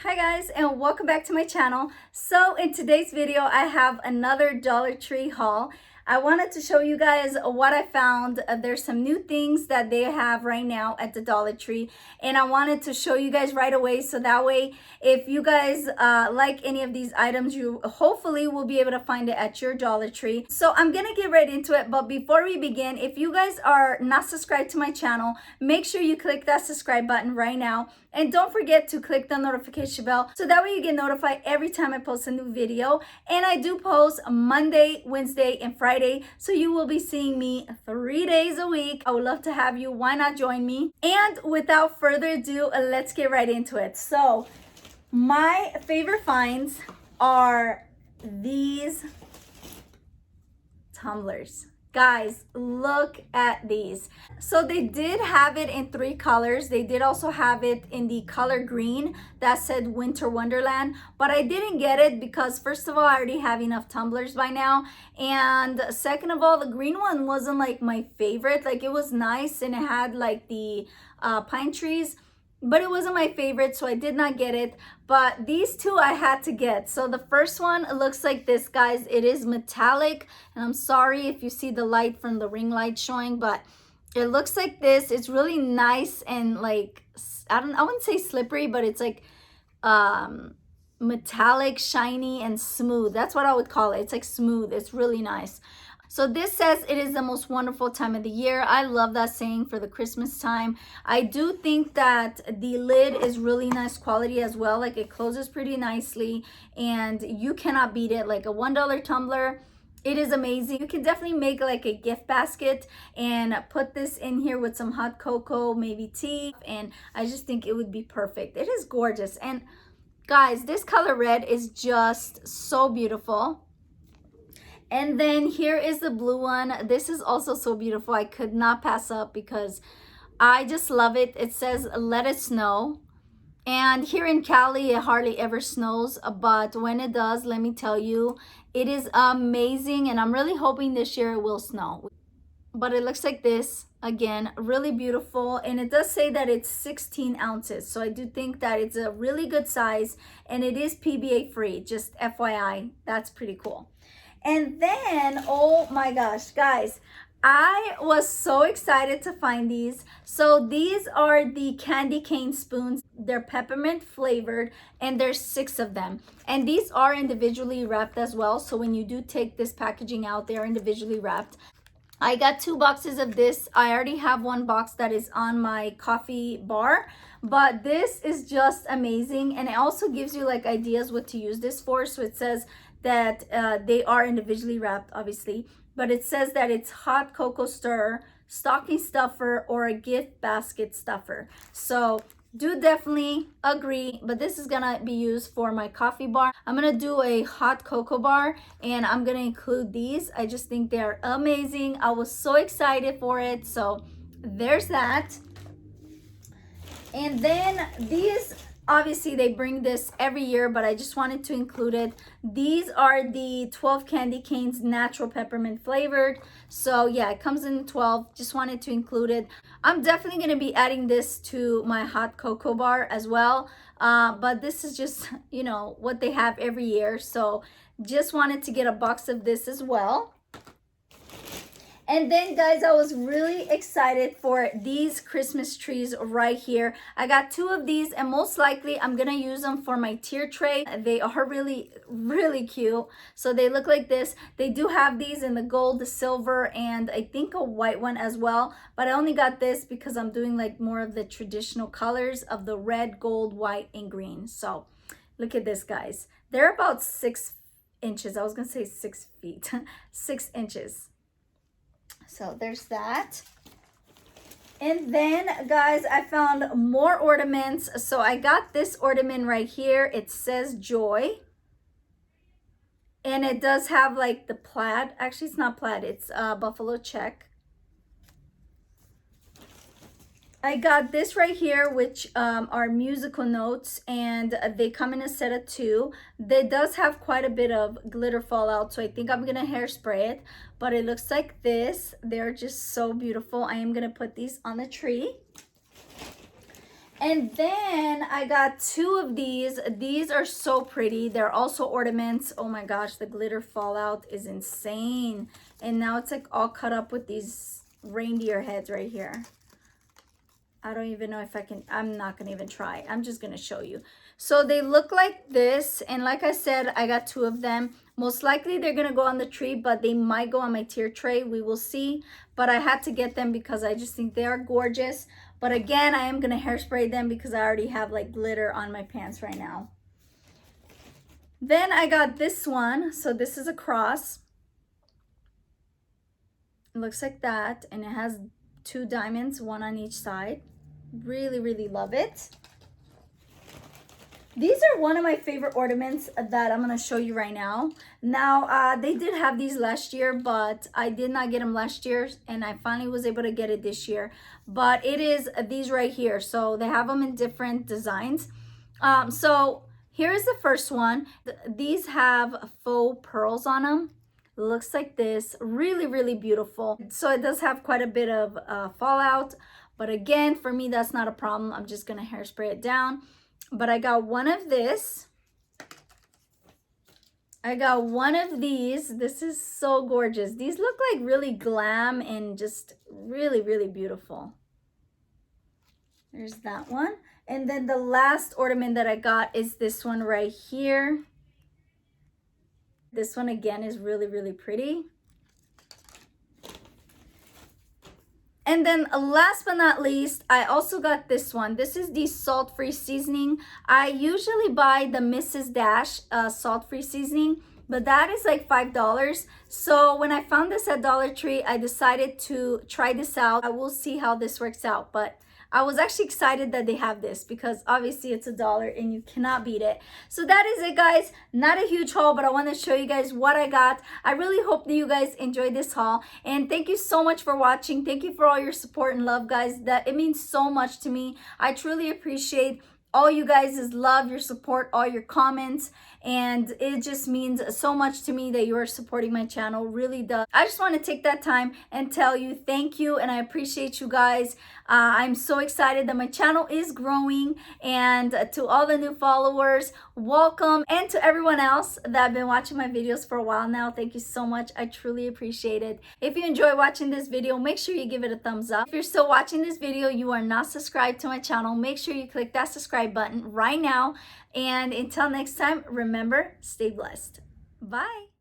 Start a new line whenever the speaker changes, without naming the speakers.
Hi guys, and welcome back to my channel. So in today's video I have another Dollar Tree haul. I wanted to show you guys what I found. There's some new things that they have right now at the Dollar Tree, and I wanted to show you guys right away, so that way if you guys like any of these items, you hopefully will be able to find it at your Dollar Tree. So I'm gonna get right into it, but before we begin, if you guys are not subscribed to my channel, make sure you click that subscribe button right now. And don't forget to click the notification bell so that way you get notified every time I post a new video. And I do post Monday, Wednesday, and Friday. So you will be seeing me 3 days a week. I would love to have you. Why not join me? And without further ado, let's get right into it. So my favorite finds are these tumblers. Guys, look at these. So they did have it in 3 colors. They did also have it in the color green that said Winter Wonderland, but I didn't get it because first of all, I already have enough tumblers by now. And second of all, the green one wasn't like my favorite. Like, it was nice and it had like the pine trees, but it wasn't my favorite, so I did not get it. But these two I had to get. So the first one looks like this, guys. It is metallic, and I'm sorry if you see the light from the ring light showing, but it looks like this. It's really nice and like, I wouldn't say slippery, but it's like metallic, shiny, and smooth. That's what I would call it. It's like smooth. It's really nice. So this says it is the most wonderful time of the year. I love that saying for the Christmas time. I do think that the lid is really nice quality as well. Like, it closes pretty nicely and you cannot beat it. Like a $1 tumbler, it is amazing. You can definitely make like a gift basket and put this in here with some hot cocoa, maybe tea, and I just think it would be perfect. It is gorgeous. And guys, this color red is just so beautiful. And then here is the blue one. This is also so beautiful. I could not pass up because I just love it. It says, "Let it snow." And here in Cali, it hardly ever snows. But when it does, let me tell you, it is amazing. And I'm really hoping this year it will snow. But it looks like this. Again, really beautiful. And it does say that it's 16 ounces. So I do think that it's a really good size. And it is PBA free, just FYI. That's pretty cool. And then, oh my gosh, guys, I was so excited to find these. So these are the candy cane spoons. They're peppermint flavored, and there's 6 of them. And these are individually wrapped as well. So when you do take this packaging out, they're individually wrapped. I got 2 boxes of this. I already have 1 box that is on my coffee bar, but this is just amazing. And it also gives you like ideas what to use this for. So it says that they are individually wrapped, obviously, but it says that it's hot cocoa stirrer, stocking stuffer, or a gift basket stuffer. So do definitely agree, but this is gonna be used for my coffee bar. I'm gonna do a hot cocoa bar and I'm gonna include these. I just think they're amazing. I was so excited for it. So there's that. And then these, obviously they bring this every year, but I just wanted to include it. These are the 12 candy canes, natural peppermint flavored. So yeah, it comes in 12. Just wanted to include it. I'm definitely going to be adding this to my hot cocoa bar as well. But this is just, you know, what they have every year. So just wanted to get a box of this as well. And then, guys, I was really excited for these Christmas trees right here. I got 2 of these, and most likely I'm gonna use them for my tier tray. They are really, really cute. So they look like this. They do have these in the gold, the silver, and I think a white one as well. But I only got this because I'm doing like more of the traditional colors of the red, gold, white, and green. So look at this, guys. They're about 6 inches. I was gonna say 6 feet, 6 inches. So there's that. And then, guys, I found more ornaments. So I got this ornament right here. It says joy. And it does have like the plaid. Actually, it's not plaid. It's buffalo check. I got this right here, which are musical notes, and they come in a set of 2. They does have quite a bit of glitter fallout, so I think I'm gonna hairspray it, but it looks like this. They're just so beautiful. I am gonna put these on the tree. And then I got two of these. These are so pretty. They're also ornaments. Oh my gosh, the glitter fallout is insane. And now it's like all cut up with these reindeer heads right here. I don't even know if I can, I'm not gonna even try. I'm just gonna show you. So they look like this, and like I said, I got two of them. Most likely they're gonna go on the tree, but they might go on my tier tray. We will see. But I had to get them because I just think they are gorgeous. But again, I am gonna hairspray them because I already have like glitter on my pants right now. Then I got this one. So this is a cross. It looks like that, and it has two diamonds, one on each side. Really, really love it. These are one of my favorite ornaments that I'm going to show you right now. Now, they did have these last year, but I did not get them last year, and I finally was able to get it this year. But it is these right here. So they have them in different designs. So here's the first one. These have faux pearls on them. Looks like this. Really, really beautiful. So it does have quite a bit of fallout. But again, for me, that's not a problem. I'm just going to hairspray it down. But I got one of this. I got one of these. This is so gorgeous. These look like really glam and just really, really beautiful. There's that one. And then the last ornament that I got is this one right here. This one again is really, really pretty. And then last but not least, I also got this one. This is the salt-free seasoning. I usually buy the Mrs. Dash salt-free seasoning, but that is like $5. So when I found this at Dollar Tree, I decided to try this out. I will see how this works out, but I was actually excited that they have this because obviously it's $1 and you cannot beat it. So that is it, guys. Not a huge haul, but I want to show you guys what I got. I really hope that you guys enjoyed this haul, and thank you so much for watching. Thank you for all your support and love, guys. That it means so much to me. I truly appreciate all you guys' love, your support, all your comments, and it just means so much to me that you are supporting my channel. Really does. I just want to take that time and tell you thank you, and I appreciate you guys. I'm so excited that my channel is growing, and to all the new followers, welcome, and to everyone else that have been watching my videos for a while now, thank you so much. I truly appreciate it. If you enjoy watching this video, make sure you give it a thumbs up. If you're still watching this video, you are not subscribed to my channel, make sure you click that subscribe button right now. And until next time, remember, stay blessed. Bye.